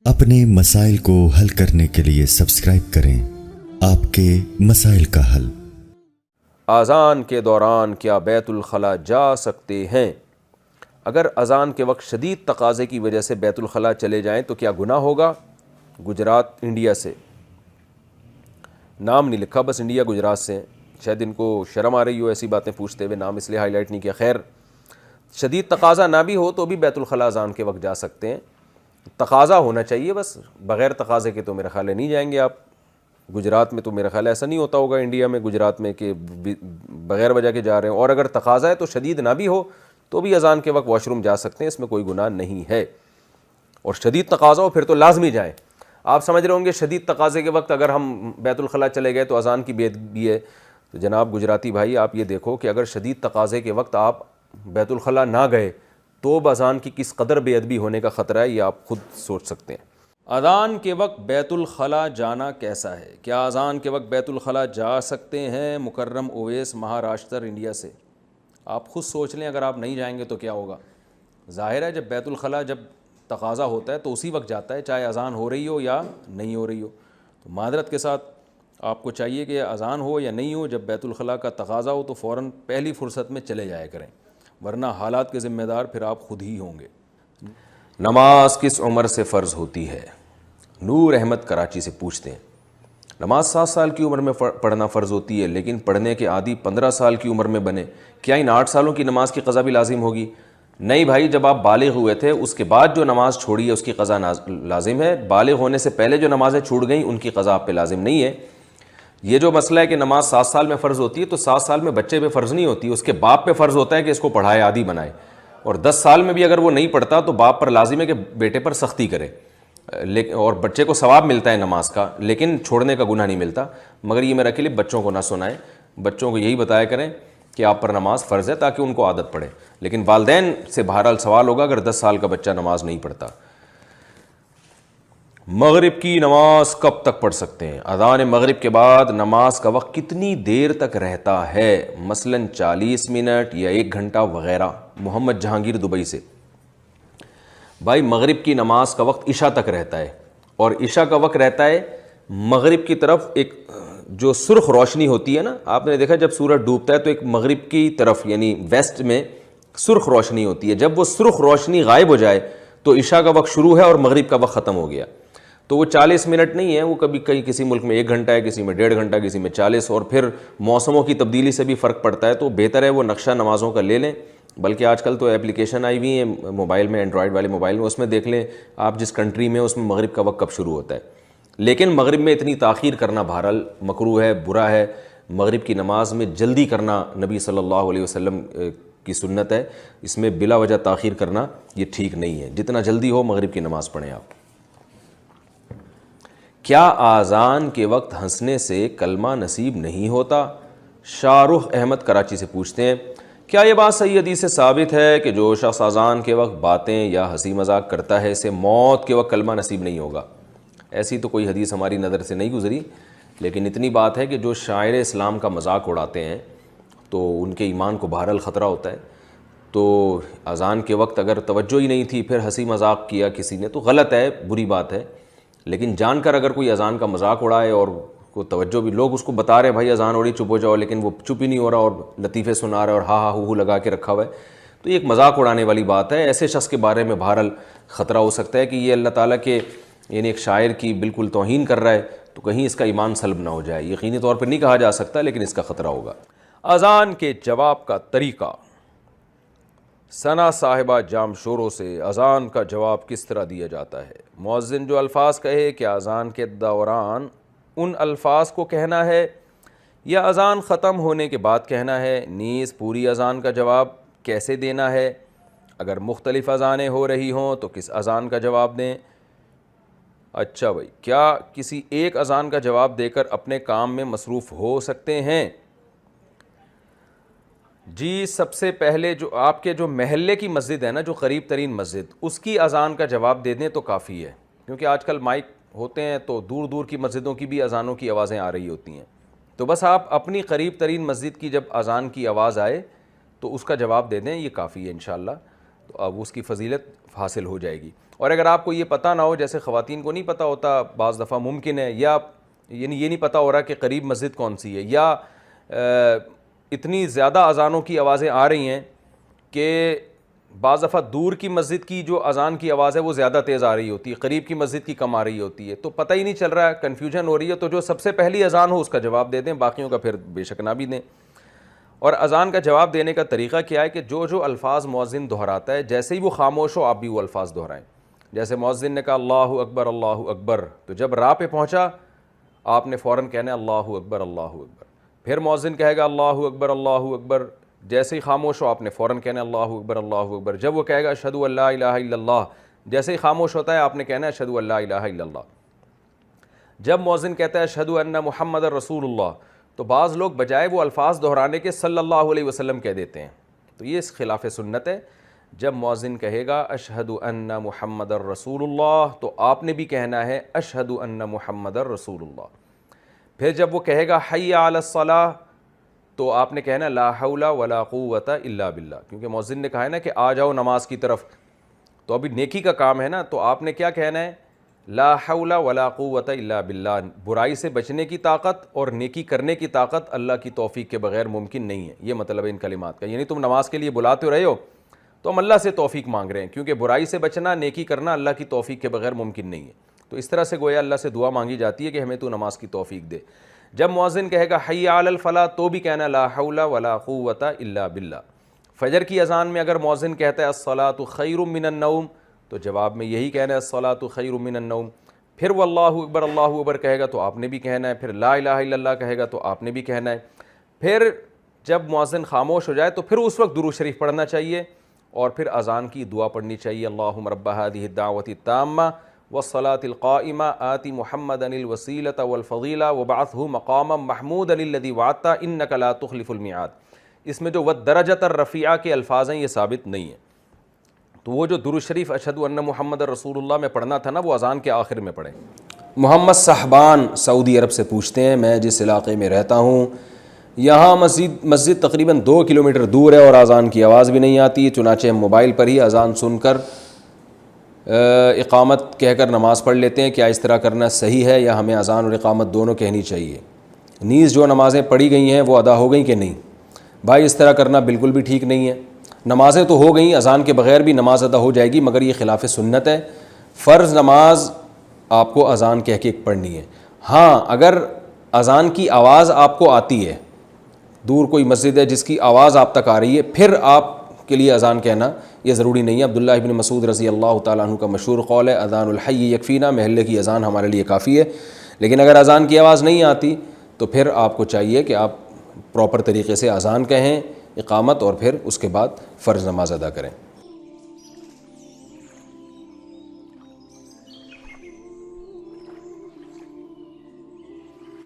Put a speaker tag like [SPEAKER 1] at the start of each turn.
[SPEAKER 1] اپنے مسائل کو حل کرنے کے لیے سبسکرائب کریں آپ کے مسائل کا حل۔
[SPEAKER 2] اذان کے دوران کیا بیت الخلاء جا سکتے ہیں؟ اگر اذان کے وقت شدید تقاضے کی وجہ سے بیت الخلاء چلے جائیں تو کیا گناہ ہوگا؟ گجرات انڈیا سے، نام نہیں لکھا، بس انڈیا گجرات سے ہیں، شاید ان کو شرم آ رہی ہو ایسی باتیں پوچھتے ہوئے، نام اس لیے ہائی لائٹ نہیں کیا۔ خیر، شدید تقاضا نہ بھی ہو تو بھی بیت الخلاء اذان کے وقت جا سکتے ہیں، تقاضا ہونا چاہیے، بس بغیر تقاضے کے تو میرا خیال ہے نہیں جائیں گے آپ۔ گجرات میں تو میرا خیال ایسا نہیں ہوتا ہوگا انڈیا میں، گجرات میں کہ بغیر وجہ کے جا رہے ہیں، اور اگر تقاضا ہے تو شدید نہ بھی ہو تو بھی اذان کے وقت واش روم جا سکتے ہیں، اس میں کوئی گناہ نہیں ہے۔ اور شدید تقاضا ہو پھر تو لازمی جائیں۔ آپ سمجھ رہے ہوں گے شدید تقاضے کے وقت اگر ہم بیت الخلاء چلے گئے تو اذان کی بے ادبی ہے، تو جناب گجراتی بھائی آپ یہ دیکھو کہ اگر شدید تقاضے کے وقت آپ بیت الخلاء نہ گئے تو اذان کی کس قدر بے ادبی ہونے کا خطرہ ہے، یہ آپ خود سوچ سکتے ہیں۔ اذان کے وقت بیت الخلاء جانا کیسا ہے؟ کیا اذان کے وقت بیت الخلاء جا سکتے ہیں؟ مکرم اویس، مہاراشٹر انڈیا سے۔ آپ خود سوچ لیں اگر آپ نہیں جائیں گے تو کیا ہوگا۔ ظاہر ہے جب بیت الخلاء جب تقاضا ہوتا ہے تو اسی وقت جاتا ہے، چاہے اذان ہو رہی ہو یا نہیں ہو رہی ہو۔ تو معذرت کے ساتھ آپ کو چاہیے کہ اذان ہو یا نہیں ہو، جب بیت الخلاء کا تقاضا ہو تو فوراً پہلی فرصت میں چلے جایا کریں، ورنہ حالات کے ذمہ دار پھر آپ خود ہی ہوں گے۔ نماز کس عمر سے فرض ہوتی ہے؟ نور احمد کراچی سے پوچھتے ہیں۔ نماز 7 سال کی عمر میں پڑھنا فرض ہوتی ہے، لیکن پڑھنے کے عادی 15 سال کی عمر میں بنے، کیا ان 8 سالوں کی نماز کی قضا بھی لازم ہوگی؟ نہیں بھائی، جب آپ بالغ ہوئے تھے اس کے بعد جو نماز چھوڑی ہے اس کی قضا لازم ہے۔ بالغ ہونے سے پہلے جو نمازیں چھوٹ گئیں ان کی قضا آپ پہ لازم نہیں ہے۔ یہ جو مسئلہ ہے کہ نماز 7 سال میں فرض ہوتی ہے، تو 7 سال میں بچے پہ فرض نہیں ہوتی، اس کے باپ پہ فرض ہوتا ہے کہ اس کو پڑھائے، عادی بنائے، اور 10 سال میں بھی اگر وہ نہیں پڑھتا تو باپ پر لازم ہے کہ بیٹے پر سختی کرے، اور بچے کو ثواب ملتا ہے نماز کا، لیکن چھوڑنے کا گناہ نہیں ملتا۔ مگر یہ میرا کلپ بچوں کو نہ سنائیں، بچوں کو یہی بتایا کریں کہ آپ پر نماز فرض ہے تاکہ ان کو عادت پڑے، لیکن والدین سے بہرحال سوال ہوگا اگر 10 سال کا بچہ نماز نہیں پڑھتا۔ مغرب کی نماز کب تک پڑھ سکتے ہیں؟ اذان مغرب کے بعد نماز کا وقت کتنی دیر تک رہتا ہے؟ مثلاً 40 منٹ یا 1 گھنٹہ وغیرہ۔ محمد جہانگیر دبئی سے۔ بھائی مغرب کی نماز کا وقت عشاء تک رہتا ہے، اور عشاء کا وقت رہتا ہے مغرب کی طرف ایک جو سرخ روشنی ہوتی ہے نا، آپ نے دیکھا جب سورج ڈوبتا ہے تو ایک مغرب کی طرف یعنی ویسٹ میں سرخ روشنی ہوتی ہے، جب وہ سرخ روشنی غائب ہو جائے تو عشاء کا وقت شروع ہے اور مغرب کا وقت ختم ہو گیا۔ تو وہ 40 منٹ نہیں ہے، وہ کبھی کسی ملک میں 1 گھنٹہ ہے، کسی میں 1.5 گھنٹہ، کسی میں 40، اور پھر موسموں کی تبدیلی سے بھی فرق پڑتا ہے، تو بہتر ہے وہ نقشہ نمازوں کا لے لیں۔ بلکہ آج کل تو اپلیکیشن آئی ہوئی ہیں موبائل میں، اینڈرائڈ والے موبائل میں، اس میں دیکھ لیں آپ جس کنٹری میں اس میں مغرب کا وقت کب شروع ہوتا ہے۔ لیکن مغرب میں اتنی تاخیر کرنا بہرحال مکروہ ہے، برا ہے۔ مغرب کی نماز میں جلدی کرنا نبی صلی اللہ علیہ وسلم کی سنت ہے، اس میں بلا وجہ تاخیر کرنا یہ ٹھیک نہیں ہے، جتنا جلدی ہو مغرب کی نماز پڑھیں آپ۔ کیا اذان کے وقت ہنسنے سے کلمہ نصیب نہیں ہوتا؟ شاہ رخ احمد کراچی سے پوچھتے ہیں۔ کیا یہ بات صحیح حدیث سے ثابت ہے کہ جو شخص اذان کے وقت باتیں یا ہنسی مذاق کرتا ہے اسے موت کے وقت کلمہ نصیب نہیں ہوگا؟ ایسی تو کوئی حدیث ہماری نظر سے نہیں گزری، لیکن اتنی بات ہے کہ جو شاعر اسلام کا مذاق اڑاتے ہیں تو ان کے ایمان کو بہرحال خطرہ ہوتا ہے۔ تو اذان کے وقت اگر توجہ ہی نہیں تھی پھر ہنسی مذاق کیا کسی نے تو غلط ہے، بری بات ہے، لیکن جان کر اگر کوئی اذان کا مذاق اڑائے اور کو توجہ بھی، لوگ اس کو بتا رہے ہیں بھائی اذان ہو رہی چپ ہو جاؤ، لیکن وہ چپ ہی نہیں ہو رہا اور لطیفے سنا رہا ہے اور ہا ہا ہو لگا کے رکھا ہوا ہے، تو یہ ایک مذاق اڑانے والی بات ہے۔ ایسے شخص کے بارے میں بہرحال خطرہ ہو سکتا ہے کہ یہ اللہ تعالیٰ کے یعنی ایک شاعر کی بالکل توہین کر رہا ہے، تو کہیں اس کا ایمان سلب نہ ہو جائے۔ یقینی طور پر نہیں کہا جا سکتا لیکن اس کا خطرہ ہوگا۔ اذان کے جواب کا طریقہ۔ ثنا صاحبہ جام شوروں سے، اذان کا جواب کس طرح دیا جاتا ہے؟ مؤذن جو الفاظ کہے کیا اذان کے دوران ان الفاظ کو کہنا ہے یا اذان ختم ہونے کے بعد کہنا ہے؟ نیز پوری اذان کا جواب کیسے دینا ہے؟ اگر مختلف اذانیں ہو رہی ہوں تو کس اذان کا جواب دیں؟ اچھا بھائی، کیا کسی ایک اذان کا جواب دے کر اپنے کام میں مصروف ہو سکتے ہیں؟ جی، سب سے پہلے جو آپ کے جو محلے کی مسجد ہے نا، جو قریب ترین مسجد، اس کی اذان کا جواب دے دیں تو کافی ہے، کیونکہ آج کل مائک ہوتے ہیں تو دور دور کی مسجدوں کی بھی اذانوں کی آوازیں آ رہی ہوتی ہیں، تو بس آپ اپنی قریب ترین مسجد کی جب اذان کی آواز آئے تو اس کا جواب دے دیں، یہ کافی ہے انشاءاللہ۔ تو اب اس کی فضیلت حاصل ہو جائے گی. اور اگر آپ کو یہ پتہ نہ ہو, جیسے خواتین کو نہیں پتہ ہوتا بعض دفعہ ممکن ہے, یا یعنی یہ نہیں پتہ ہو رہا کہ قریب مسجد کون سی ہے, یا اتنی زیادہ اذانوں کی آوازیں آ رہی ہیں کہ بعض دفعہ دور کی مسجد کی جو اذان کی آواز ہے وہ زیادہ تیز آ رہی ہوتی ہے, قریب کی مسجد کی کم آ رہی ہوتی ہے, تو پتہ ہی نہیں چل رہا ہے, کنفیوژن ہو رہی ہے. تو جو سب سے پہلی اذان ہو اس کا جواب دے دیں, باقیوں کا پھر بے شک نہ بھی دیں. اور اذان کا جواب دینے کا طریقہ کیا ہے کہ جو الفاظ مؤذن دہراتا ہے, جیسے ہی وہ خاموش ہو آپ بھی وہ الفاظ دہرائیں. جیسے مؤذن نے کہا اللہ اکبر اللہ اکبر, تو جب راہ پہ پہنچا آپ نے فوراً کہنا ہے اللہ اکبر اللہ اکبر. پھر مؤذن کہے گا اللہ اکبر اللہ اکبر, جیسے ہی خاموش ہو آپ نے فوراً کہنا ہے اللہ اکبر اللہ اکبر. جب وہ کہے گا اشہد ان لا الہ الا اللہ, جیسے ہی خاموش ہوتا ہے آپ نے کہنا ہے اشہد ان لا الہ الا اللہ. جب مؤذن کہتا ہے اشہد ان محمد رسول اللہ, تو بعض لوگ بجائے وہ الفاظ دہرانے کے صلی اللہ علیہ وسلم کہہ دیتے ہیں, تو یہ اس خلاف سنت ہے. جب مؤذن کہے گا اشہد ان محمد رسول اللہ, تو آپ نے بھی کہنا ہے اشہد ان محمد رسول اللہ. پھر جب وہ کہے گا حی علی الصلاۃ, تو آپ نے کہنا لا حول ولا قوۃ الا باللہ, کیونکہ مؤذن نے کہا ہے نا کہ آ جاؤ نماز کی طرف, تو ابھی نیکی کا کام ہے نا, تو آپ نے کیا کہنا ہے لا حول ولا قوۃ الا باللہ. برائی سے بچنے کی طاقت اور نیکی کرنے کی طاقت اللہ کی توفیق کے بغیر ممکن نہیں ہے. یہ مطلب ہے ان کلمات کا. یعنی تم نماز کے لیے بلاتے رہے ہو تو ہم اللہ سے توفیق مانگ رہے ہیں, کیونکہ برائی سے بچنا نیکی کرنا اللہ کی توفیق کے بغیر ممکن نہیں ہے. تو اس طرح سے گویا اللہ سے دعا مانگی جاتی ہے کہ ہمیں تو نماز کی توفیق دے. جب مؤذن کہے گا حی علی الفلاح, تو بھی کہنا لا حول ولا قوۃ الا باللہ. فجر کی اذان میں اگر مؤذن کہتا ہے الصلاۃ خیر من النوم, تو جواب میں یہی کہنا ہے الصلاۃ خیر من النوم. پھر وہ اللہ اکبر کہے گا تو آپ نے بھی کہنا ہے. پھر لا الہ الا اللہ کہے گا تو آپ نے بھی کہنا ہے. پھر جب مؤذن خاموش ہو جائے تو پھر اس وقت درود شریف پڑھنا چاہیے, اور پھر اذان کی دعا پڑھنی چاہیے اللہم رب هذه الدعوة التامة والصلاة القائمة آت محمدا الوسیلة والفضیلة وابعثه مقاما محمودا الذی وعدته انک لا تخلف الميعاد. اس میں جو والدرجة الرفیعہ کے الفاظ ہیں یہ ثابت نہیں ہیں. تو وہ جو درود شریف اشہد ان محمد رسول اللہ میں پڑھنا تھا نا, وہ اذان کے آخر میں پڑھیں. محمد صاحبان سعودی عرب سے پوچھتے ہیں, میں جس علاقے میں رہتا ہوں یہاں مسجد تقریباً 2 کلومیٹر دور ہے اور اذان کی آواز بھی نہیں آتی, چنانچہ ہم موبائل پر ہی اذان سن کر اقامت کہہ کر نماز پڑھ لیتے ہیں. کیا اس طرح کرنا صحیح ہے یا ہمیں اذان اور اقامت دونوں کہنی چاہیے؟ نیز جو نمازیں پڑھی گئی ہیں وہ ادا ہو گئیں کہ نہیں؟ بھائی اس طرح کرنا بالکل بھی ٹھیک نہیں ہے. نمازیں تو ہو گئیں, اذان کے بغیر بھی نماز ادا ہو جائے گی, مگر یہ خلاف سنت ہے. فرض نماز آپ کو اذان کہہ کے پڑھنی ہے. ہاں اگر اذان کی آواز آپ کو آتی ہے, دور کوئی مسجد ہے جس کی آواز آپ تک آ رہی ہے, پھر آپ کے لیے اذان کہنا یہ ضروری نہیں ہے. عبداللہ ابن مسعود رضی اللہ تعالیٰ عنہ کا مشہور قول ہے اذان الحی یکفینا, محلے کی اذان ہمارے لیے کافی ہے. لیکن اگر اذان کی آواز نہیں آتی تو پھر آپ کو چاہیے کہ آپ پراپر طریقے سے اذان کہیں, اقامت, اور پھر اس کے بعد فرض نماز ادا کریں.